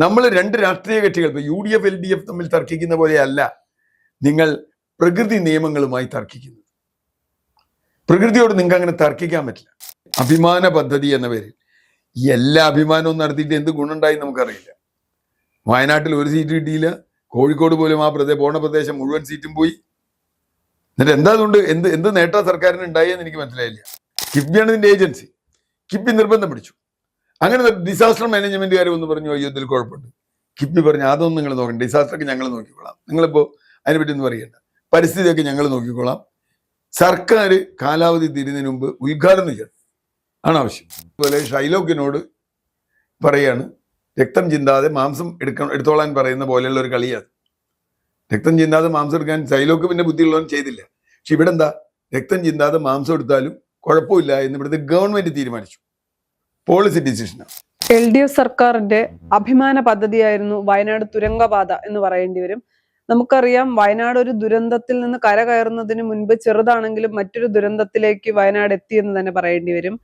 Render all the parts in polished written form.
നമ്മൾ രണ്ട് രാഷ്ട്രീയ കക്ഷികൾ ഇപ്പൊ UDF LDF തമ്മിൽ തർക്കിക്കുന്ന പോലെയല്ല നിങ്ങൾ പ്രകൃതി നിയമങ്ങളുമായി തർക്കിക്കുന്നത്. പ്രകൃതിയോട് നിങ്ങൾക്ക് അങ്ങനെ തർക്കിക്കാൻ പറ്റില്ല. അഭിമാന പദ്ധതി എന്ന പേരിൽ എല്ലാ അഭിമാനവും നടത്തിയിട്ട് എന്ത് ഗുണമുണ്ടായി നമുക്കറിയില്ല. വയനാട്ടിൽ ഒരു സീറ്റ് കിട്ടിയില്ല, കോഴിക്കോട് പോലും ആ പോണ പ്രദേശം മുഴുവൻ സീറ്റും പോയി. എന്നിട്ട് എന്താ അതുകൊണ്ട് എന്ത് നേട്ടം സർക്കാരിന് ഉണ്ടായെന്ന് എനിക്ക് മനസ്സിലായില്ല. കിഫ്ബിയാണ് ഇതിന്റെ ഏജൻസി. കിഫ്ബി നിർബന്ധം പിടിച്ചു. അങ്ങനെ ഡിസാസ്റ്റർ മാനേജ്മെന്റുകാർ ഒന്ന് പറഞ്ഞു അയ്യോ ഇതിൽ കുഴപ്പമുണ്ട്. കിഫ്ബി പറഞ്ഞു അതൊന്നും നിങ്ങൾ നോക്കണ്ട, ഡിസാസ്റ്ററൊക്കെ ഞങ്ങൾ നോക്കിക്കോളാം, നിങ്ങളിപ്പോൾ അതിനെപ്പറ്റി ഒന്നും പറയണ്ട, പരിസ്ഥിതിയൊക്കെ ഞങ്ങൾ നോക്കിക്കോളാം. സർക്കാർ കാലാവധി തീരുന്നതിന് മുമ്പ് ഉദ്ഘാടനം ചെയ്യണം ആണ് ആവശ്യം. അതുപോലെ ഷൈലോക്കിനോട് പറയാണ് രക്തം ചിന്താതെ മാംസം എടുത്തോളാൻ പറയുന്ന പോലെയുള്ള ഒരു കളിയാണ്. രക്തം ചിന്താതെ മാംസം എടുക്കാൻ ഷൈലോക്ക് പിന്നെ ബുദ്ധിയുള്ളവൻ ചെയ്തില്ല. പക്ഷെ ഇവിടെ എന്താ, രക്തം ചിന്താതെ മാംസം എടുത്താലും കുഴപ്പമില്ല എന്ന് ഇവിടുത്തെ ഗവൺമെന്റ് തീരുമാനിച്ചു. പോളിസി ഡിസിഷനാണ്. LDF സർക്കാരിന്റെ അഭിമാന പദ്ധതിയായിരുന്നു വയനാട് തുരങ്കപാത എന്ന് പറയേണ്ടി വരും. നമുക്കറിയാം വയനാട് ഒരു ദുരന്തത്തിൽ നിന്ന് കരകയറുന്നതിന് മുൻപ് ചെറുതാണെങ്കിലും മറ്റൊരു ദുരന്തത്തിലേക്ക് വയനാട് എത്തിയെന്ന് തന്നെ പറയേണ്ടി വരും.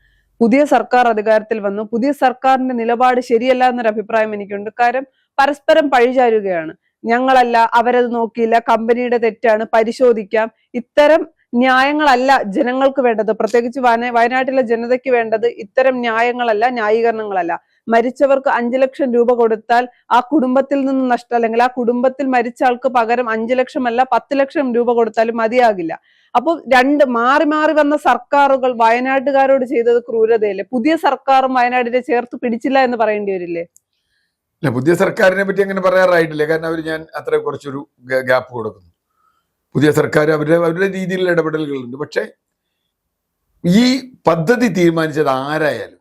പുതിയ സർക്കാർ അധികാരത്തിൽ വന്നു. പുതിയ സർക്കാരിന്റെ നിലപാട് ശരിയല്ല എന്നൊരു അഭിപ്രായം എനിക്കുണ്ട്. കാര്യം പരസ്പരം പഴിചാരുകയാണ്. ഞങ്ങളല്ല, അവരത് നോക്കിയില്ല, കമ്പനിയുടെ തെറ്റാണ്, പരിശോധിക്കാം. ഇത്തരം ന്യായങ്ങളല്ല ജനങ്ങൾക്ക് വേണ്ടത്. പ്രത്യേകിച്ച് വയനാട്ടിലെ ജനതയ്ക്ക് വേണ്ടത് ഇത്തരം ന്യായങ്ങളല്ല, ന്യായീകരണങ്ങളല്ല. മരിച്ചവർക്ക് 5 ലക്ഷം രൂപ കൊടുത്താൽ ആ കുടുംബത്തിൽ നിന്ന് നഷ്ടം, അല്ലെങ്കിൽ ആ കുടുംബത്തിൽ മരിച്ച ആൾക്ക് പകരം 5 ലക്ഷമല്ല 10 ലക്ഷം രൂപ കൊടുത്താലും മതിയാകില്ല. അപ്പോൾ മാറി മാറി വന്ന സർക്കാരുകൾ വയനാട്ടുകാരോട് ചെയ്തത് ക്രൂരതയല്ലേ? പുതിയ സർക്കാരും വയനാടിനെ ചേർത്ത് പിടിച്ചില്ല എന്ന് പറയേണ്ടി വരില്ലേ? പുതിയ സർക്കാരിനെ പറ്റി അങ്ങനെ പറയാറായിട്ടില്ല. കാരണം ഞാൻ അത്ര കുറച്ചൊരു ഗ്യാപ്പ് കൊടുക്കുന്നു. പുതിയ സർക്കാർ അവരുടെ രീതിയിലുള്ള ഇടപെടലുകളുണ്ട്. പക്ഷെ ഈ പദ്ധതി തീരുമാനിച്ചത് ആരായാലും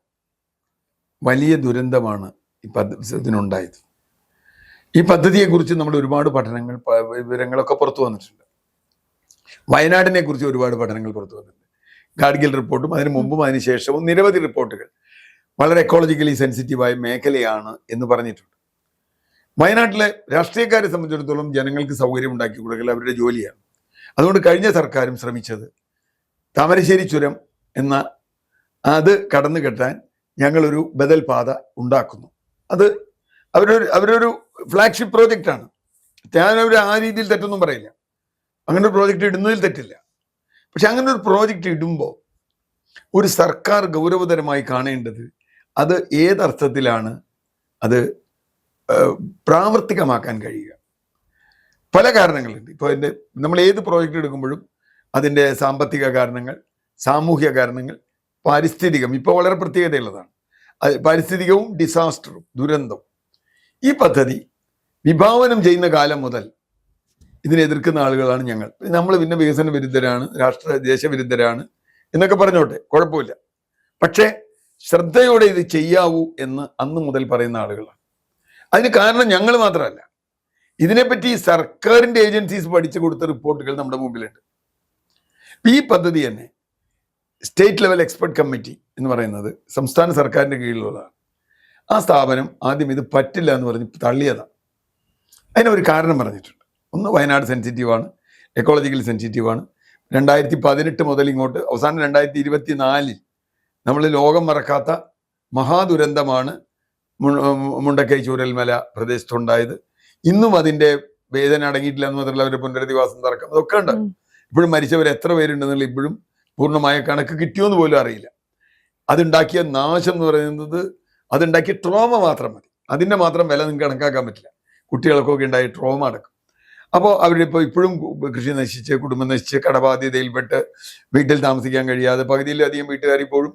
വലിയ ദുരന്തമാണ് ഇതിനുണ്ടായത്. ഈ പദ്ധതിയെക്കുറിച്ച് നമ്മൾ ഒരുപാട് പഠനങ്ങൾ വിവരങ്ങളൊക്കെ പുറത്തു വന്നിട്ടുണ്ട്. വയനാടിനെ കുറിച്ച് ഒരുപാട് പഠനങ്ങൾ പുറത്തു വന്നിട്ടുണ്ട്. ഗാഡ്ഗിൽ റിപ്പോർട്ടും അതിന് മുമ്പും അതിന് ശേഷവും നിരവധി റിപ്പോർട്ടുകൾ വളരെ എക്കോളജിക്കലി സെൻസിറ്റീവായ മേഖലയാണ് എന്ന് പറഞ്ഞിട്ടുണ്ട്. വയനാട്ടിലെ രാഷ്ട്രീയക്കാരെ സംബന്ധിച്ചിടത്തോളം ജനങ്ങൾക്ക് സൗകര്യം ഉണ്ടാക്കി കൊടുക്കൽ അവരുടെ ജോലിയാണ്. അതുകൊണ്ട് കഴിഞ്ഞ സർക്കാരും ശ്രമിച്ചത് താമരശ്ശേരി ചുരം എന്ന അത് കടന്നു കെട്ടാൻ ഞങ്ങളൊരു ബദൽ പാത ഉണ്ടാക്കുന്നു. അത് അവരൊരു ഫ്ലാഗ്ഷിപ്പ് പ്രോജക്റ്റാണ്. ഞാനവർ ആ രീതിയിൽ തെറ്റൊന്നും പറയില്ല. അങ്ങനെ ഒരു പ്രോജക്റ്റ് ഇടുന്നതിൽ തെറ്റില്ല. പക്ഷെ അങ്ങനെ ഒരു പ്രോജക്റ്റ് ഇടുമ്പോൾ ഒരു സർക്കാർ ഗൗരവതരമായി കാണേണ്ടത് അത് ഏതർത്ഥത്തിലാണ് അത് പ്രാവർത്തികമാക്കാൻ കഴിയുക. പല കാരണങ്ങളുണ്ട്. ഇപ്പോൾ നമ്മൾ ഏത് പ്രോജക്റ്റ് എടുക്കുമ്പോഴും അതിൻ്റെ സാമ്പത്തിക കാരണങ്ങൾ, സാമൂഹിക കാരണങ്ങൾ, പാരിസ്ഥിതികം ഇപ്പോൾ വളരെ പ്രത്യേകതയുള്ളതാണ്. പാരിസ്ഥിതികവും ഡിസാസ്റ്ററും ദുരന്തവും. ഈ പദ്ധതി വിഭാവനം ചെയ്യുന്ന കാലം മുതൽ ഇതിനെ എതിർക്കുന്ന ആളുകളാണ് ഞങ്ങൾ. നമ്മൾ പിന്നെ വികസന വിരുദ്ധരാണ്, ദേശവിരുദ്ധരാണ് എന്നൊക്കെ പറഞ്ഞോട്ടെ, കുഴപ്പമില്ല. പക്ഷേ ശ്രദ്ധയോടെ ഇത് ചെയ്യാവൂ എന്ന് അന്ന് മുതൽ പറയുന്ന ആളുകളാണ്. അതിന് കാരണം ഞങ്ങൾ മാത്രമല്ല, ഇതിനെപ്പറ്റി സർക്കാരിൻ്റെ ഏജൻസീസ് പഠിച്ചു കൊടുത്ത റിപ്പോർട്ടുകൾ നമ്മുടെ മുമ്പിലുണ്ട്. ഈ പദ്ധതി തന്നെ സ്റ്റേറ്റ് ലെവൽ എക്സ്പെർട്ട് കമ്മിറ്റി എന്ന് പറയുന്നത് സംസ്ഥാന സർക്കാരിൻ്റെ കീഴിലുള്ളതാണ്. ആ സ്ഥാപനം ആദ്യം ഇത് പറ്റില്ല എന്ന് പറഞ്ഞ് തള്ളിയതാണ്. അതിനൊരു കാരണം പറഞ്ഞിട്ടുണ്ട്. ഒന്ന്, വയനാട് സെൻസിറ്റീവാണ്, എക്കോളജിക്കൽ സെൻസിറ്റീവാണ്. 2018 മുതൽ ഇങ്ങോട്ട് അവസാനം 2024 നമ്മൾ ലോകം മറക്കാത്ത മഹാദുരന്തമാണ് മുണ്ടക്കൈ ചൂരൽമല പ്രദേശത്തുണ്ടായത്. ഇന്നും അതിൻ്റെ വേദന അടങ്ങിയിട്ടില്ല എന്ന് മാത്രമല്ല അവരുടെ പുനരധിവാസം തർക്കം അതൊക്കെ ഉണ്ട്. ഇപ്പോഴും മരിച്ചവർ എത്ര പേരുണ്ടെന്നുള്ള ഇപ്പോഴും പൂർണ്ണമായ കണക്ക് കിട്ടിയോന്ന് പോലും അറിയില്ല. അതുണ്ടാക്കിയ നാശം എന്ന് പറയുന്നത്, അതുണ്ടാക്കിയ ട്രോമ മാത്രം മതി. അതിൻ്റെ മാത്രം വില നിങ്ങൾക്ക് കണക്കാക്കാൻ പറ്റില്ല. കുട്ടികൾക്കൊക്കെ ഉണ്ടായ ട്രോമ അടക്കം. അപ്പോൾ അവരിപ്പോൾ ഇപ്പോഴും കൃഷി നശിച്ച്, കുടുംബം നശിച്ച്, കടബാധ്യതയിൽപ്പെട്ട് വീട്ടിൽ താമസിക്കാൻ കഴിയാതെ പകുതിയിലധികം വീട്ടുകാർ ഇപ്പോഴും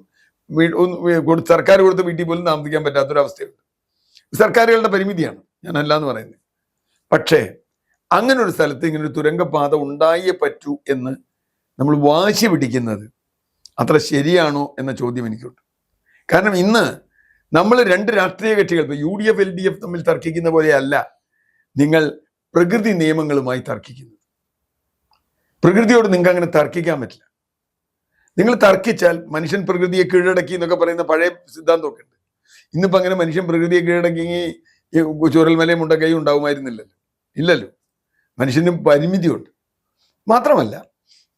സർക്കാർ കൊടുത്ത വീട്ടിൽ പോലും താമസിക്കാൻ പറ്റാത്തൊരവസ്ഥയുണ്ട്. സർക്കാരുകളുടെ പരിമിതിയാണ്, ഞാനല്ല എന്ന് പറയുന്നത്. പക്ഷേ അങ്ങനെ ഒരു സ്ഥലത്ത് ഇങ്ങനൊരു തുരങ്കപാത ഉണ്ടായേ പറ്റൂ എന്ന് നമ്മൾ വാശി പിടിക്കുന്നത് അത്ര ശരിയാണോ എന്ന ചോദ്യം എനിക്കുണ്ട്. കാരണം ഇന്ന് നമ്മൾ രണ്ട് രാഷ്ട്രീയ കക്ഷികൾ ഇപ്പോൾ UDF LDF തമ്മിൽ തർക്കിക്കുന്ന പോലെയല്ല നിങ്ങൾ പ്രകൃതി നിയമങ്ങളുമായി തർക്കിക്കുന്നത്. പ്രകൃതിയോട് നിങ്ങൾക്ക് അങ്ങനെ തർക്കിക്കാൻ പറ്റില്ല. നിങ്ങൾ തർക്കിച്ചാൽ മനുഷ്യൻ പ്രകൃതിയെ കീഴടക്കി എന്നൊക്കെ പറയുന്ന പഴയ സിദ്ധാന്തമൊക്കെ ഉണ്ട്. ഇന്നിപ്പോൾ അങ്ങനെ മനുഷ്യൻ പ്രകൃതിയെ കീഴടക്കിയെങ്കിൽ ചൂരൽമലയും മുണ്ടക്കൈയും ഉണ്ടാവുമായിരുന്നില്ലല്ലോ. ഇല്ലല്ലോ. മനുഷ്യന് പരിമിതിയുണ്ട്. മാത്രമല്ല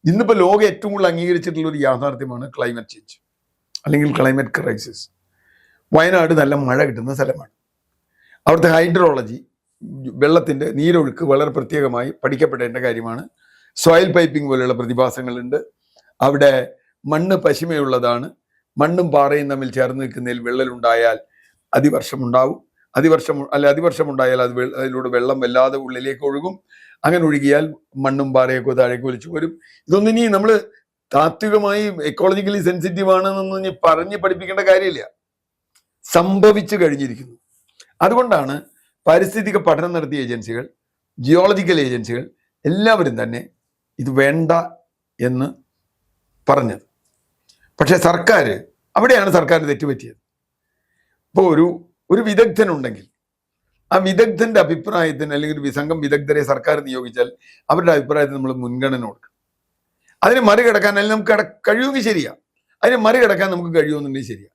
ഇന്നിപ്പോൾ ലോകം ഏറ്റവും കൂടുതൽ അംഗീകരിച്ചിട്ടുള്ള ഒരു യാഥാർത്ഥ്യമാണ് ക്ലൈമറ്റ് ചേഞ്ച് അല്ലെങ്കിൽ ക്ലൈമറ്റ് ക്രൈസിസ്. വയനാട് നല്ല മഴ കിട്ടുന്ന സ്ഥലമാണ്. അവിടുത്തെ ഹൈഡ്രോളജി, വെള്ളത്തിൻ്റെ നീരൊഴുക്ക് വളരെ പ്രത്യേകമായി പഠിക്കപ്പെടേണ്ട കാര്യമാണ്. സോയിൽ പൈപ്പിംഗ് പോലെയുള്ള പ്രതിഭാസങ്ങളുണ്ട്. അവിടെ മണ്ണ് പശിമയുള്ളതാണ്. മണ്ണും പാറയും തമ്മിൽ ചേർന്ന് നിൽക്കുന്നതിൽ വിള്ളലുണ്ടായാൽ അതിവർഷമുണ്ടാവും. അതിവർഷമുണ്ടായാൽ അതിലൂടെ വെള്ളം വല്ലാതെ ഉള്ളിലേക്ക് ഒഴുകും. അങ്ങനെ ഒഴുകിയാൽ മണ്ണും പാറയൊക്കെ താഴേക്ക് വലിച്ചു വരും. ഇതൊന്നും ഇനി നമ്മൾ താത്വികമായി എക്കോളജിക്കലി സെൻസിറ്റീവ് ആണെന്നൊന്നും ഇനി പറഞ്ഞ് പഠിപ്പിക്കേണ്ട കാര്യമില്ല, സംഭവിച്ചു കഴിഞ്ഞിരിക്കുന്നു. അതുകൊണ്ടാണ് പാരിസ്ഥിതിക പഠനം നടത്തിയ ഏജൻസികൾ, ജിയോളജിക്കൽ ഏജൻസികൾ എല്ലാവരും തന്നെ ഇത് വേണ്ട എന്ന് പറഞ്ഞത്. പക്ഷെ സർക്കാർ, അവിടെയാണ് സർക്കാർ തെറ്റുപറ്റിയത്. ഇപ്പോൾ ഒരു വിദഗ്ധനുണ്ടെങ്കിൽ ആ വിദഗ്ധന്റെ അഭിപ്രായത്തിന്, അല്ലെങ്കിൽ ഒരു സംഘം വിദഗ്ധരെ സർക്കാർ നിയോഗിച്ചാൽ അവരുടെ അഭിപ്രായത്തിന് നമ്മൾ മുൻഗണന കൊടുക്കണം. അതിനെ മറികടക്കാൻ, അല്ലെങ്കിൽ നമുക്ക് കഴിയുമെങ്കിൽ ശരിയാ, അതിനെ മറികടക്കാൻ നമുക്ക് കഴിയുമെന്നുണ്ടെങ്കിൽ ശരിയാ.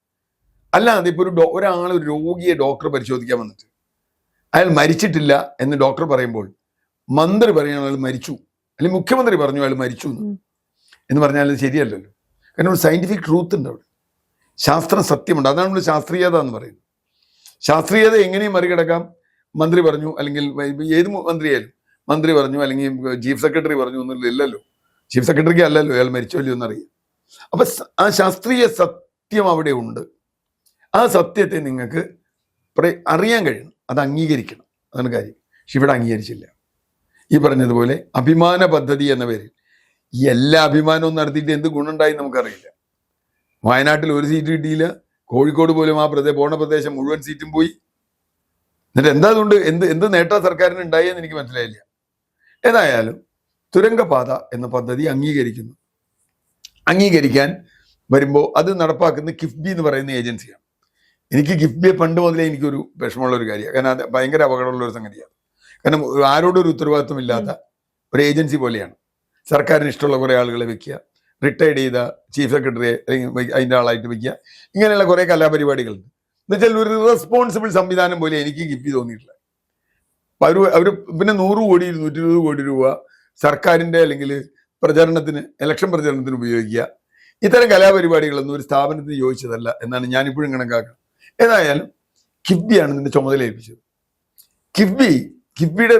അല്ലാതെ ഇപ്പോൾ ഒരാൾ ഒരു രോഗിയെ ഡോക്ടർ പരിശോധിക്കാൻ വന്നിട്ട് അയാൾ മരിച്ചിട്ടില്ല എന്ന് ഡോക്ടർ പറയുമ്പോൾ മന്ത്രി പറയുകയാണ് അയാൾ മരിച്ചു, അല്ലെങ്കിൽ മുഖ്യമന്ത്രി പറഞ്ഞു അയാൾ മരിച്ചു എന്ന് പറഞ്ഞാൽ അത് ശരിയല്ലല്ലോ. കാരണം ഒരു സയന്റിഫിക് ട്രൂത്ത് ഉണ്ട് അവിടെ, ശാസ്ത്ര സത്യമുണ്ട്. അതാണ് നമ്മൾ ശാസ്ത്രീയത എന്ന് പറയുന്നത്. ശാസ്ത്രീയത എങ്ങനെയും മറികടക്കാം. മന്ത്രി പറഞ്ഞു, അല്ലെങ്കിൽ ഏത് മന്ത്രിയായാലും മന്ത്രി പറഞ്ഞു, അല്ലെങ്കിൽ ചീഫ് സെക്രട്ടറി പറഞ്ഞു എന്നുള്ളതില്ലല്ലോ. ചീഫ് സെക്രട്ടറിക്ക് അല്ലല്ലോ അയാൾ മരിച്ചോ ഇല്ലയോ എന്നറിയാം. അപ്പൊ ആ ശാസ്ത്രീയ സത്യം അവിടെ ഉണ്ട്. ആ സത്യത്തെ നിങ്ങൾക്ക് അറിയാൻ കഴിയണം, അത് അംഗീകരിക്കണം, അതാണ് കാര്യം. പക്ഷെ ഇവിടെ അംഗീകരിച്ചില്ല. ഈ പറഞ്ഞതുപോലെ അഭിമാന പദ്ധതി എന്ന പേരിൽ എല്ലാ അഭിമാനവും നടത്തിയിട്ട് എന്ത് ഗുണമുണ്ടായി നമുക്കറിയില്ല. വയനാട്ടിൽ ഒരു സീറ്റ് കിട്ടിയില്ല, കോഴിക്കോട് പോലും ആ പോണ പ്രദേശം മുഴുവൻ സീറ്റും പോയി. എന്നിട്ട് എന്താ അതുകൊണ്ട് എന്ത് നേട്ടം സർക്കാരിന് ഉണ്ടായെന്ന് എനിക്ക് മനസ്സിലായില്ല. ഏതായാലും തുരങ്കപാത എന്ന പദ്ധതി അംഗീകരിക്കാൻ വരുമ്പോൾ അത് നടപ്പാക്കുന്ന കിഫ്ബി എന്ന് പറയുന്ന ഏജൻസിയാണ്. എനിക്ക് കിഫ്ബിയെ പണ്ട് മുതലേ എനിക്കൊരു വിഷമമുള്ള ഒരു കാര്യമാണ്. കാരണം അത് ഭയങ്കര അപകടമുള്ള ഒരു സംഗതിയാണ്. കാരണം ആരോടും ഒരു ഉത്തരവാദിത്വം ഇല്ലാത്ത ഒരു ഏജൻസി പോലെയാണ്. സർക്കാരിന് ഇഷ്ടമുള്ള കുറേ ആളുകളെ വെക്കുക, റിട്ടയർഡ് ചെയ്ത ചീഫ് സെക്രട്ടറിയെ അല്ലെങ്കിൽ അതിൻ്റെ ആളായിട്ട് വെക്കുക, ഇങ്ങനെയുള്ള കുറേ കലാപരിപാടികളുണ്ട്. എന്നുവെച്ചാൽ ഒരു റെസ്പോൺസിബിൾ സംവിധാനം പോലെ എനിക്ക് കിഫ്ബി തോന്നിയിട്ടില്ല. അവർ പിന്നെ 100 കോടി 120 കോടി രൂപ സർക്കാരിൻ്റെ അല്ലെങ്കിൽ ഇലക്ഷൻ പ്രചരണത്തിന് ഉപയോഗിക്കുക. ഇത്തരം കലാപരിപാടികളൊന്നും ഒരു സ്ഥാപനത്തിന് യോജിച്ചതല്ല എന്നാണ് ഞാനിപ്പോഴും കണക്കാക്കുന്നത്. ഏതായാലും കിഫ്ബിയാണ് ഇതിൻ്റെ ചുമതല ഏൽപ്പിച്ചത്. കിഫ്ബിയുടെ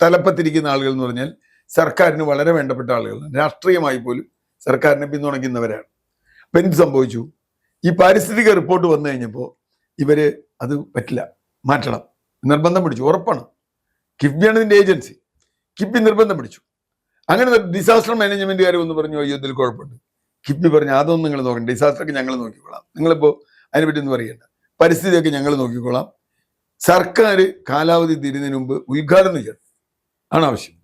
തലപ്പത്തിരിക്കുന്ന ആളുകൾ എന്ന് പറഞ്ഞാൽ സർക്കാരിന് വളരെ വേണ്ടപ്പെട്ട ആളുകളാണ്. രാഷ്ട്രീയമായി പോലും സർക്കാരിനെ പിന്തുണയ്ക്കുന്നവരാണ്. അപ്പം എന്ത് സംഭവിച്ചു? ഈ പാരിസ്ഥിതിക റിപ്പോർട്ട് വന്നു കഴിഞ്ഞപ്പോൾ ഇവര് അത് പറ്റില്ല, മാറ്റണം, നിർബന്ധം പിടിച്ചു. ഉറപ്പാണ്, കിഫ്ബിയാണ് ഇതിൻ്റെ ഏജൻസി. കിഫ്ബി നിർബന്ധം പിടിച്ചു. അങ്ങനെ ഡിസാസ്റ്റർ മാനേജ്മെന്റുകാർ എന്ന് പറഞ്ഞു അയ്യോ ഇതിൽ കുഴപ്പമുണ്ട്. കിഫ്ബി പറഞ്ഞു അതൊന്നും നിങ്ങൾ നോക്കണ്ട, ഡിസാസ്റ്ററൊക്കെ ഞങ്ങൾ നോക്കിക്കോളാം, നിങ്ങളിപ്പോൾ അതിനെപ്പറ്റി ഒന്നും പറയണ്ട, പരിസ്ഥിതിയൊക്കെ ഞങ്ങൾ നോക്കിക്കോളാം. സർക്കാർ കാലാവധി തീരുന്നതിന് മുമ്പ് ഉദ്ഘാടനം ചെയ്യണം ആണ് ആവശ്യം.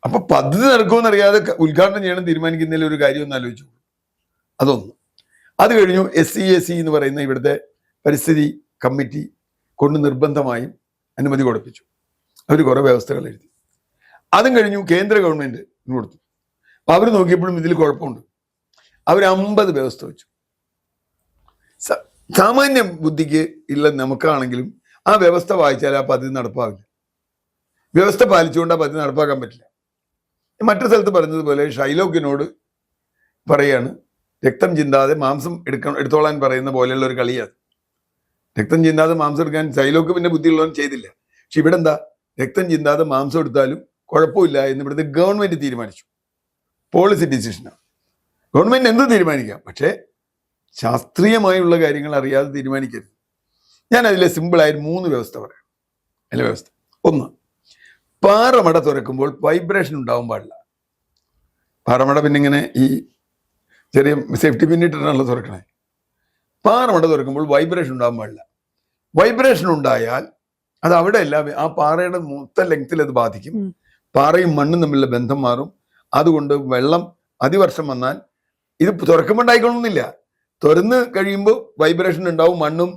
അപ്പൊ പദ്ധതി നടക്കുമെന്നറിയാതെ ഉദ്ഘാടനം ചെയ്യണം തീരുമാനിക്കുന്നതിൽ ഒരു കാര്യം ഒന്ന് ആലോചിച്ചു. അതൊന്നും. അത് കഴിഞ്ഞു SCAC എന്ന് പറയുന്ന ഇവിടുത്തെ പരിസ്ഥിതി കമ്മിറ്റി കൊണ്ട് നിർബന്ധമായും അനുമതി കൊടുപ്പിച്ചു. അവർ കുറേ വ്യവസ്ഥകൾ എഴുതി. അതും കഴിഞ്ഞു കേന്ദ്ര ഗവൺമെന്റ് കൊടുത്തു. അപ്പൊ അവർ നോക്കിയപ്പോഴും ഇതിൽ കുഴപ്പമുണ്ട്. അവർ 50 വ്യവസ്ഥ വെച്ചു. സാമാന്യ ബുദ്ധിക്ക് ഉള്ള നമുക്കാണെങ്കിലും ആ വ്യവസ്ഥ വായിച്ചാൽ ആ പദ്ധതി നടപ്പാവില്ല. വ്യവസ്ഥ പാലിച്ചുകൊണ്ട് ആ പദ്ധതി നടപ്പാക്കാൻ പറ്റില്ല. മറ്റൊരു സ്ഥലത്ത് പറഞ്ഞതുപോലെ ഷൈലോക്കിനോട് പറയാണ് രക്തം ചിന്താതെ മാംസം എടുത്തോളാൻ പറയുന്ന പോലെയുള്ള ഒരു കളിയാണ്. രക്തം ചിന്താതെ മാംസം എടുക്കാൻ ഷൈലോക്ക് പിന്നെ ബുദ്ധിയുള്ളവൻ ചെയ്തില്ല. പക്ഷെ ഇവിടെ എന്താ, രക്തം ചിന്താതെ മാംസം എടുത്താലും കുഴപ്പമില്ല എന്ന് ഇവിടുത്തെ ഗവൺമെന്റ് തീരുമാനിച്ചു. പോളിസി ഡിസിഷനാണ്. ഗവൺമെന്റ് എന്ത് തീരുമാനിക്കാം, പക്ഷേ ശാസ്ത്രീയമായുള്ള കാര്യങ്ങൾ അറിയാതെ തീരുമാനിക്കരുത്. ഞാൻ അതിലെ സിമ്പിളായ 3 വ്യവസ്ഥ പറയാം. അല്ല വ്യവസ്ഥ 1, പാറമട തുറക്കുമ്പോൾ വൈബ്രേഷൻ ഉണ്ടാവാൻ പാടില്ല. പാറമട പിന്നെ ഇങ്ങനെ ഈ ചെറിയ സേഫ്റ്റി പിന്നിട്ടാണല്ലോ തുറക്കണേ. പാറമട തുറക്കുമ്പോൾ വൈബ്രേഷൻ ഉണ്ടാവാൻ പാടില്ല. വൈബ്രേഷൻ ഉണ്ടായാൽ അത് അവിടെ അല്ല, ആ പാറയുടെ മൊത്തം ലെങ്ത്തിൽ അത് ബാധിക്കും. പാറയും മണ്ണും തമ്മിലുള്ള ബന്ധം മാറും. അതുകൊണ്ട് വെള്ളം അതിവർഷം വന്നാൽ ഇത് തുറക്കുമ്പോൾ ഉണ്ടായിക്കൊള്ളുന്നില്ല. തുറന്ന് കഴിയുമ്പോൾ വൈബ്രേഷൻ ഉണ്ടാവും, മണ്ണും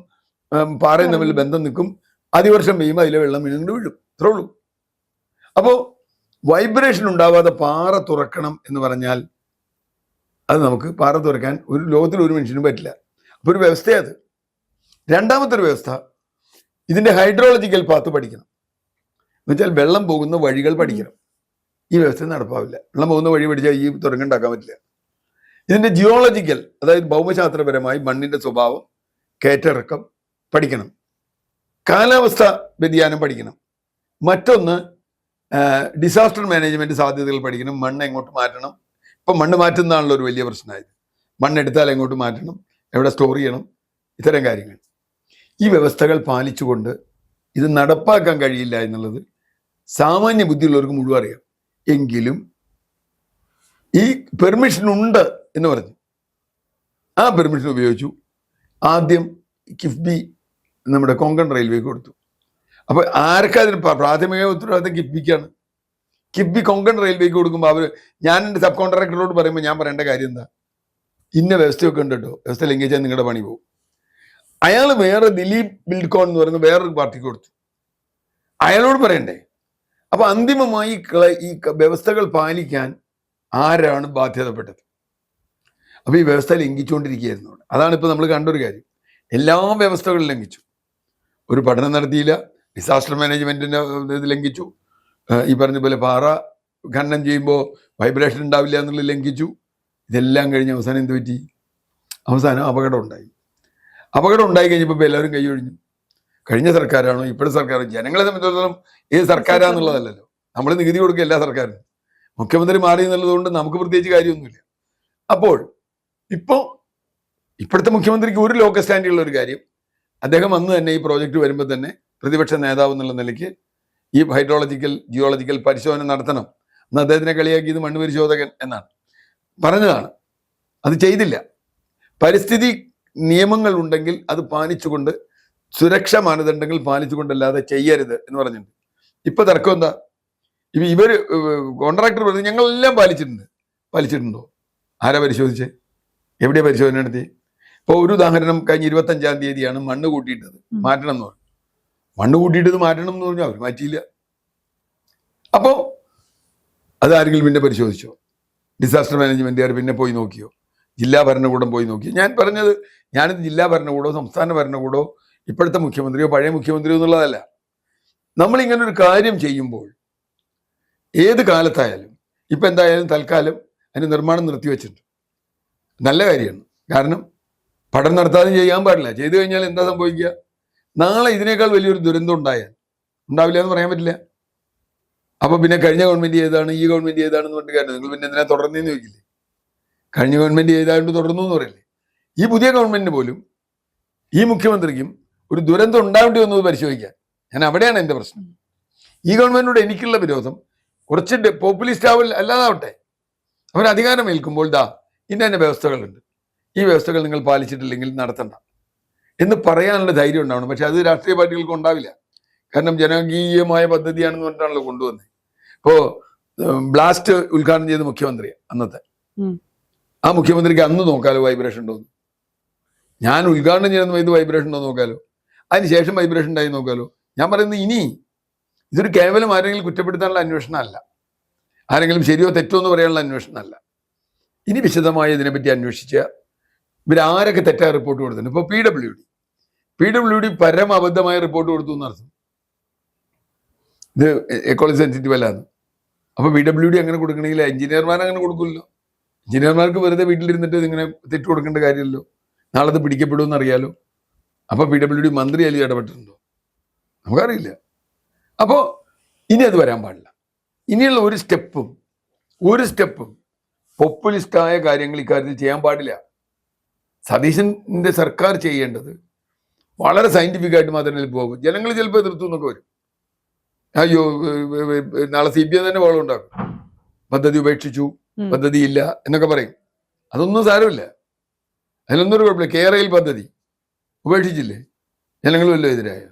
പാറയും തമ്മിൽ ബന്ധം നിൽക്കും. അതിവർഷം പെയ്യുമ്പോൾ അതിലെ വെള്ളം വീഴുന്നുണ്ട് വീഴും. ഇത്രേ ഉള്ളൂ. അപ്പോൾ വൈബ്രേഷൻ ഉണ്ടാവാതെ പാറ തുറക്കണം എന്ന് പറഞ്ഞാൽ അത് നമുക്ക് പാറ തുറക്കാൻ ലോകത്തിൽ ഒരു മനുഷ്യനും പറ്റില്ല. അപ്പോൾ ഒരു വ്യവസ്ഥയത്. രണ്ടാമത്തെ ഒരു വ്യവസ്ഥ, ഇതിന്റെ ഹൈഡ്രോളജിക്കൽ പാത്ത് പഠിക്കണം. എന്നുവെച്ചാൽ വെള്ളം പോകുന്ന വഴികൾ പഠിക്കണം. ഈ വ്യവസ്ഥ നടപ്പാവില്ല. വെള്ളം പോകുന്ന വഴി പഠിച്ചാൽ ഈ തുറങ്ങുണ്ടാക്കാൻ പറ്റില്ല. ഇതിന്റെ ജിയോളജിക്കൽ, അതായത് ഭൗമശാസ്ത്രപരമായി മണ്ണിന്റെ സ്വഭാവം, കയറ്റിറക്കം പഠിക്കണം. കാലാവസ്ഥ വ്യതിയാനം പഠിക്കണം. മറ്റൊന്ന് ഡിസാസ്റ്റർ മാനേജ്മെന്റ് സാധ്യതകൾ പഠിക്കണം. മണ്ണ് എങ്ങോട്ട് മാറ്റണം. ഇപ്പം മണ്ണ് മാറ്റുന്നതാണല്ലോ ഒരു വലിയ പ്രശ്നമായത്. മണ്ണെടുത്താൽ എങ്ങോട്ട് മാറ്റണം, എവിടെ സ്റ്റോർ ചെയ്യണം, ഇത്തരം കാര്യങ്ങൾ. ഈ വ്യവസ്ഥകൾ പാലിച്ചുകൊണ്ട് ഇത് നടപ്പാക്കാൻ കഴിയില്ല എന്നുള്ളത് സാമാന്യ ബുദ്ധിയുള്ളവർക്ക് മുഴുവൻ അറിയാം. എങ്കിലും ഈ പെർമിഷൻ ഉണ്ട് എന്ന് പറഞ്ഞു. ആ പെർമിഷൻ ഉപയോഗിച്ചു. ആദ്യം കിഫ്ബി നമ്മുടെ കൊങ്കൺ റെയിൽവേക്ക് കൊടുത്തു. അപ്പൊ ആർക്കും അതിന് പ്രാഥമിക ഉത്തരവാദിത്തം കിഫ്ബിക്കാണ്. കിഫ്ബി കൊങ്കൺ റെയിൽവേക്ക് കൊടുക്കുമ്പോൾ അവർ, ഞാൻ എൻ്റെ സബ് കോൺട്രാക്ടറോട് പറയുമ്പോൾ ഞാൻ പറയേണ്ട കാര്യം എന്താ, ഇന്ന വ്യവസ്ഥയൊക്കെ ഉണ്ട് കേട്ടോ, വ്യവസ്ഥ ലംഘിച്ചാൽ നിങ്ങളുടെ പണി പോകും. അയാൾ വേറെ ദിലീപ് ബിൽഡ്കോൺ എന്ന് പറയുന്ന വേറൊരു പാർട്ടിക്ക് കൊടുത്തു. അയാളോട് പറയണ്ടേ? അപ്പൊ അന്തിമമായി ഈ വ്യവസ്ഥകൾ പാലിക്കാൻ ആരാണ് ബാധ്യതപ്പെട്ടത്? അപ്പൊ ഈ വ്യവസ്ഥ ലംഘിച്ചുകൊണ്ടിരിക്കുകയായിരുന്നു. അതാണ് ഇപ്പൊ നമ്മൾ കണ്ടൊരു കാര്യം. എല്ലാ വ്യവസ്ഥകളും ലംഘിച്ചു. ഒരു പഠനം നടത്തിയില്ല. ഡിസാസ്റ്റർ മാനേജ്മെന്റിന്റെ ഇത് ലംഘിച്ചു. ഈ പറഞ്ഞ പോലെ പാറ ഖനനം ചെയ്യുമ്പോൾ വൈബ്രേഷൻ ഉണ്ടാവില്ല എന്നുള്ളത് ലംഘിച്ചു. ഇതെല്ലാം കഴിഞ്ഞ് അവസാനം എന്ത് പറ്റി? അവസാനം അപകടം ഉണ്ടായി. അപകടം ഉണ്ടായി കഴിഞ്ഞപ്പോൾ എല്ലാവരും കൈയൊഴിഞ്ഞു. കഴിഞ്ഞ സർക്കാരാണോ ഇപ്പോഴത്തെ സർക്കാരോ, ജനങ്ങളെ സംബന്ധിച്ചിടത്തോളം ഏത് സർക്കാരാന്നുള്ളതല്ലല്ലോ. നമ്മൾ നികുതി കൊടുക്കുക എല്ലാ സർക്കാരിനും. മുഖ്യമന്ത്രി മാറി എന്നുള്ളത് കൊണ്ട് നമുക്ക് പ്രത്യേകിച്ച് കാര്യമൊന്നുമില്ല. അപ്പോൾ ഇപ്പോഴത്തെ മുഖ്യമന്ത്രിക്ക് ഒരു ലോക്കൽ സ്റ്റാൻഡുള്ള ഒരു കാര്യം, അദ്ദേഹം അന്ന് തന്നെ ഈ പ്രോജക്റ്റ് വരുമ്പോൾ തന്നെ പ്രതിപക്ഷ നേതാവ് എന്നുള്ള നിലയ്ക്ക് ഈ ജിയോളജിക്കൽ പരിശോധന നടത്തണം എന്ന് അദ്ദേഹത്തിനെ കളിയാക്കിയത് മണ്ണ് പരിശോധകൻ എന്നാണ് പറഞ്ഞതാണ്. അത് ചെയ്തില്ല. പരിസ്ഥിതി നിയമങ്ങൾ ഉണ്ടെങ്കിൽ അത് പാലിച്ചുകൊണ്ട്, സുരക്ഷാ മാനദണ്ഡങ്ങൾ പാലിച്ചുകൊണ്ടല്ലാതെ ചെയ്യരുത് എന്ന് പറഞ്ഞിട്ടുണ്ട്. ഇപ്പൊ തർക്കം എന്താ? ഇവര് കോൺട്രാക്ടർ പറഞ്ഞു ഞങ്ങളെല്ലാം പാലിച്ചിട്ടുണ്ടോ? ആരാ പരിശോധിച്ചേ? എവിടെയാ പരിശോധന നടത്തി? ഇപ്പോൾ ഒരു ഉദാഹരണം, കഴിഞ്ഞ 25-ാം തീയതിയാണ് മണ്ണ് കൂട്ടിയിട്ടത് മാറ്റണം എന്ന് പറഞ്ഞു. മണ്ണ് കൂട്ടിയിട്ടത് മാറ്റണം എന്ന് പറഞ്ഞു, അവർ മാറ്റിയില്ല. അപ്പോ അത് ആരെങ്കിലും പിന്നെ പരിശോധിച്ചോ? ഡിസാസ്റ്റർ മാനേജ്മെന്റുകാർ പിന്നെ പോയി നോക്കിയോ? ജില്ലാ ഭരണകൂടം പോയി നോക്കിയോ? ഞാൻ പറഞ്ഞത്, ഞാനിത് ജില്ലാ ഭരണകൂടമോ സംസ്ഥാന ഭരണകൂടമോ ഇപ്പോഴത്തെ മുഖ്യമന്ത്രിയോ പഴയ മുഖ്യമന്ത്രിയോ എന്നുള്ളതല്ല. നമ്മളിങ്ങനെ ഒരു കാര്യം ചെയ്യുമ്പോൾ ഏത് കാലത്തായാലും, ഇപ്പം എന്തായാലും തൽക്കാലം അതിന് നിർമ്മാണം നിർത്തിവെച്ചിട്ടുണ്ട്. നല്ല കാര്യമാണ്. കാരണം പഠനം നടത്താതെ ചെയ്യാൻ പാടില്ല. ചെയ്തു കഴിഞ്ഞാൽ എന്താ സംഭവിക്കുക? നാളെ ഇതിനേക്കാൾ വലിയൊരു ദുരന്തം ഉണ്ടാവില്ല എന്ന് പറയാൻ പറ്റില്ല. അപ്പൊ പിന്നെ കഴിഞ്ഞ ഗവൺമെന്റ് ഏതാണ്, ഈ ഗവൺമെന്റ് ഏതാണെന്ന് പറഞ്ഞിട്ട് കാര്യം നിങ്ങൾ പിന്നെ എന്തിനാ തുടർന്നേന്ന് ചോദിക്കില്ലേ? കഴിഞ്ഞ ഗവൺമെന്റ് ഏതാണ്ട് തുടർന്നു എന്ന് പറയില്ലേ? ഈ പുതിയ ഗവൺമെന്റിന് പോലും ഈ മുഖ്യമന്ത്രിക്കും ഒരു ദുരന്തം ഉണ്ടാവേണ്ടി വന്നത് പരിശോധിക്കാൻ. ഞാൻ അവിടെയാണ് എൻ്റെ പ്രശ്നം. ഈ ഗവൺമെന്റിനോട് എനിക്കുള്ള വിരോധം കുറച്ച് പോപ്പുലിസ്റ്റ് അല്ലാതാവട്ടെ. അവർ അധികാരം ഏൽക്കുമ്പോൾ ഇന്ന വ്യവസ്ഥകളുണ്ട്, ഈ വ്യവസ്ഥകൾ നിങ്ങൾ പാലിച്ചിട്ടില്ലെങ്കിൽ നടത്തണ്ട എന്ന് പറയാനുള്ള ധൈര്യം ഉണ്ടാവണം. പക്ഷെ അത് രാഷ്ട്രീയ പാർട്ടികൾക്ക് ഉണ്ടാവില്ല. കാരണം ജനകീയമായ പദ്ധതിയാണെന്ന് പറഞ്ഞിട്ടാണല്ലോ കൊണ്ടുവന്നത്. ഇപ്പോ ബ്ലാസ്റ്റ് ഉദ്ഘാടനം ചെയ്ത മുഖ്യമന്ത്രി അന്നത്തെ, ആ മുഖ്യമന്ത്രിക്ക് അന്ന് നോക്കാലോ വൈബ്രേഷൻ ഉണ്ടോന്ന്. ഞാൻ ഉദ്ഘാടനം ചെയ്യുന്ന സമയത്ത് വൈബ്രേഷൻ ഉണ്ടോ നോക്കാലോ, അതിനുശേഷം വൈബ്രേഷൻ ഉണ്ടായി നോക്കാലോ. ഞാൻ പറയുന്നത് ഇനി ഇതൊരു കേവലം ആരെങ്കിലും കുറ്റപ്പെടുത്താനുള്ള അന്വേഷണമല്ല, ആരെങ്കിലും ശരിയോ തെറ്റോ എന്ന് പറയാനുള്ള അന്വേഷണമല്ല. ഇനി വിശദമായി ഇതിനെപ്പറ്റി അന്വേഷിച്ച ഇവരാരൊക്കെ തെറ്റായ റിപ്പോർട്ട് കൊടുത്തിട്ടുണ്ട്. ഇപ്പോൾ PWD പരമബദ്ധമായ റിപ്പോർട്ട് കൊടുത്തു എന്നർത്ഥം. ഇത് എക്കോളജി സെൻസിറ്റീവ് അല്ലാന്ന്. അപ്പൊ PWD അങ്ങനെ കൊടുക്കണമെങ്കിൽ എഞ്ചിനീയർമാർ അങ്ങനെ കൊടുക്കില്ലല്ലോ. എഞ്ചിനീയർമാർക്ക് വെറുതെ വീട്ടിലിരുന്നിട്ട് ഇതിങ്ങനെ തെറ്റ് കൊടുക്കേണ്ട കാര്യമല്ലോ. നാളെ അത് പിടിക്കപ്പെടുമെന്ന് അറിയാലോ. അപ്പൊ PWD മന്ത്രി അതിൽ ഇടപെട്ടിട്ടുണ്ടോ? നമുക്കറിയില്ല. അപ്പോൾ ഇനി അത് വരാൻ പാടില്ല. ഇനിയുള്ള ഒരു സ്റ്റെപ്പും പോപ്പുലിസ്റ്റായ കാര്യങ്ങൾ ഇക്കാര്യത്തിൽ ചെയ്യാൻ പാടില്ല. സതീശന്റെ സർക്കാർ ചെയ്യേണ്ടത് വളരെ സയന്റിഫിക് ആയിട്ട് മാത്രമേ പോകും. ജനങ്ങൾ ചിലപ്പോൾ എതിർത്തു എന്നൊക്കെ വരും. അയ്യോ നാളെ CBI തന്നെ ബഹളം ഉണ്ടാക്കും, പദ്ധതി ഉപേക്ഷിച്ചു, പദ്ധതി ഇല്ല എന്നൊക്കെ പറയും. അതൊന്നും സാരമില്ല, അതിലൊന്നും ഒരു കുഴപ്പമില്ല. KRL പദ്ധതി ഉപേക്ഷിച്ചില്ലേ? ജനങ്ങൾ വല്ലതും എതിരായ?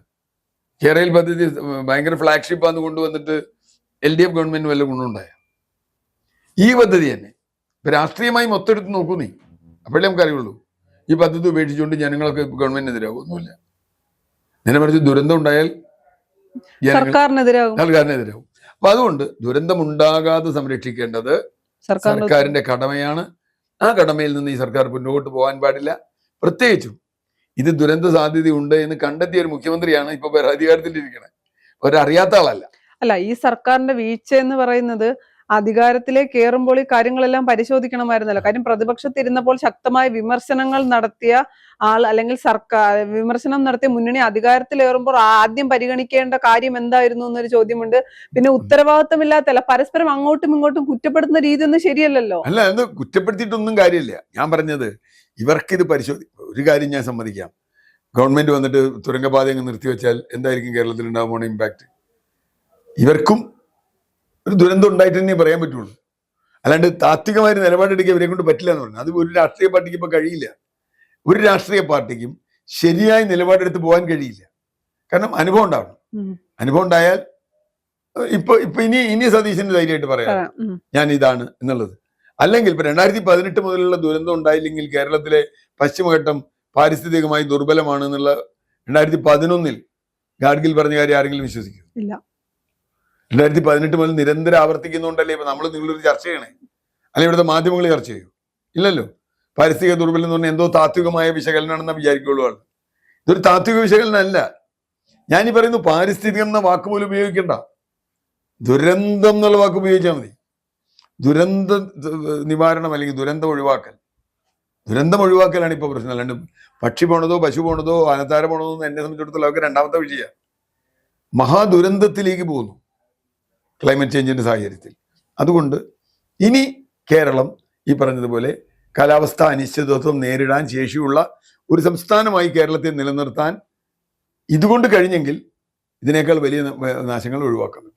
KRL പദ്ധതി ഭയങ്കര ഫ്ലാഗ്ഷിപ്പാന്ന് കൊണ്ടുവന്നിട്ട് LDF ഗവൺമെന്റ് വല്ല ഗുണമുണ്ടായ? ഈ പദ്ധതി തന്നെ ഇപ്പൊ രാഷ്ട്രീയമായി മൊത്തം എടുത്ത് നോക്കൂ നീ, അപ്പോഴേ നമുക്ക് അറിയുള്ളൂ. ഈ പദ്ധതി ഉപേക്ഷിച്ചുകൊണ്ട് ജനങ്ങളൊക്കെ ഗവൺമെന്റിനെതിരാകും? ഒന്നുമില്ല. നേരെ മറിച്ച് ദുരന്തം ഉണ്ടായാൽ സർക്കാരിനെതിരാകും. അപ്പൊ അതുകൊണ്ട് ദുരന്തം ഉണ്ടാകാതെ സംരക്ഷിക്കേണ്ടത് സർക്കാരിന്റെ കടമയാണ്. ആ കടമയിൽ നിന്ന് ഈ സർക്കാർ മുന്നോട്ട് പോകാൻ പാടില്ല. പ്രത്യേകിച്ചും ഇത് ദുരന്ത സാധ്യതയുണ്ട് എന്ന് കണ്ടെത്തിയ ഒരു മുഖ്യമന്ത്രിയാണ് ഇപ്പൊ അധികാരത്തിലിരിക്കണത്. ഒരറിയാത്ത ആളല്ല. ഈ സർക്കാരിന്റെ വീഴ്ച എന്ന് പറയുന്നത് അധികാരത്തിലേക്ക് കയറുമ്പോൾ ഈ കാര്യങ്ങളെല്ലാം പരിശോധിക്കണമായിരുന്നല്ലോ. കാര്യം പ്രതിപക്ഷത്തിരുന്നപ്പോൾ ശക്തമായ വിമർശനങ്ങൾ നടത്തിയ ആൾ, അല്ലെങ്കിൽ സർക്കാർ വിമർശനം നടത്തിയ മുന്നണി അധികാരത്തിലേറുമ്പോൾ ആദ്യം പരിഗണിക്കേണ്ട കാര്യം എന്തായിരുന്നു എന്നൊരു ചോദ്യമുണ്ട്. പിന്നെ ഉത്തരവാദിത്തമില്ലാത്തല്ല, പരസ്പരം അങ്ങോട്ടും ഇങ്ങോട്ടും കുറ്റപ്പെടുത്തുന്ന രീതി ഒന്നും ശരിയല്ലല്ലോ. അല്ല, അത് കുറ്റപ്പെടുത്തിയിട്ടൊന്നും കാര്യമില്ല. ഞാൻ പറഞ്ഞത് ഇവർക്കിത് ഒരു കാര്യം ഞാൻ സമ്മതിക്കാം. ഗവൺമെന്റ് വന്നിട്ട് തുരങ്കപാത അങ്ങ് നിർത്തിവെച്ചാൽ എന്തായിരിക്കും കേരളത്തിൽ ഉണ്ടാകുമ്പോൾ ഇമ്പാക്ട്? ഇവർക്കും ഒരു ദുരന്തം ഉണ്ടായിട്ട് തന്നെ പറയാൻ പറ്റുള്ളൂ. അല്ലാണ്ട് താത്വികമായ നിലപാടെടുക്കാൻ ഇവരെ കൊണ്ട് പറ്റില്ല എന്ന് പറഞ്ഞു. അത് ഒരു രാഷ്ട്രീയ പാർട്ടിക്ക് ഇപ്പൊ കഴിയില്ല. ഒരു രാഷ്ട്രീയ പാർട്ടിക്കും ശരിയായ നിലപാടെടുത്ത് പോകാൻ കഴിയില്ല. കാരണം അനുഭവം ഉണ്ടാവണം. അനുഭവം ഉണ്ടായാൽ ഇപ്പൊ ഇനി സതീശന് ധൈര്യമായിട്ട് പറയാം ഞാൻ ഇതാണ് എന്നുള്ളത്. അല്ലെങ്കിൽ ഇപ്പൊ 2018 മുതലുള്ള ദുരന്തം ഉണ്ടായില്ലെങ്കിൽ കേരളത്തിലെ പശ്ചിമഘട്ടം പാരിസ്ഥിതികമായി ദുർബലമാണ് എന്നുള്ള 2011 ഗാഡ്ഗിൽ പറഞ്ഞ കാര്യം ആരെങ്കിലും വിശ്വസിക്കും? ഇല്ല. 2018 മുതൽ നിരന്തരം ആവർത്തിക്കുന്നുണ്ടല്ലേ ഇപ്പൊ നമ്മൾ നിങ്ങളൊരു ചർച്ച ചെയ്യണേ, അല്ലെങ്കിൽ ഇവിടുത്തെ മാധ്യമങ്ങൾ ചർച്ച ചെയ്യൂ? ഇല്ലല്ലോ. പാരിസ്ഥിതിക ദുർബലം എന്ന് പറഞ്ഞാൽ എന്തോ താത്വികമായ വിശകലനമാണെന്ന് വിചാരിക്കുള്ളൂ ആൾ. ഇതൊരു താത്വിക വിശകലനം അല്ല. ഞാനീ പറയുന്നു പാരിസ്ഥിതികം എന്ന വാക്ക് പോലും ഉപയോഗിക്കണ്ട, ദുരന്തം എന്നുള്ള വാക്ക് ഉപയോഗിച്ചാൽ മതി. ദുരന്ത നിവാരണം അല്ലെങ്കിൽ ദുരന്തം ഒഴിവാക്കലാണ് ഇപ്പൊ പ്രശ്നം. അല്ലാണ്ട് പക്ഷി പോണതോ പശു പോണതോ അനത്താര പോണതോ എന്നെ സംബന്ധിച്ചിടത്തോളം അവർക്ക് രണ്ടാമത്തെ വിഷയമാണ്. മഹാദുരന്തത്തിലേക്ക് പോകുന്നു ക്ലൈമറ്റ് ചേഞ്ചിന്റെ സാഹചര്യത്തിൽ. അതുകൊണ്ട് ഇനി കേരളം ഈ പറഞ്ഞതുപോലെ കാലാവസ്ഥാ അനിശ്ചിതത്വം നേരിടാൻ ശേഷിയുള്ള ഒരു സംസ്ഥാനമായി കേരളത്തെ നിലനിർത്താൻ ഇതുകൊണ്ട് കഴിഞ്ഞെങ്കിൽ ഇതിനേക്കാൾ വലിയ നാശങ്ങൾ ഒഴിവാക്കാം.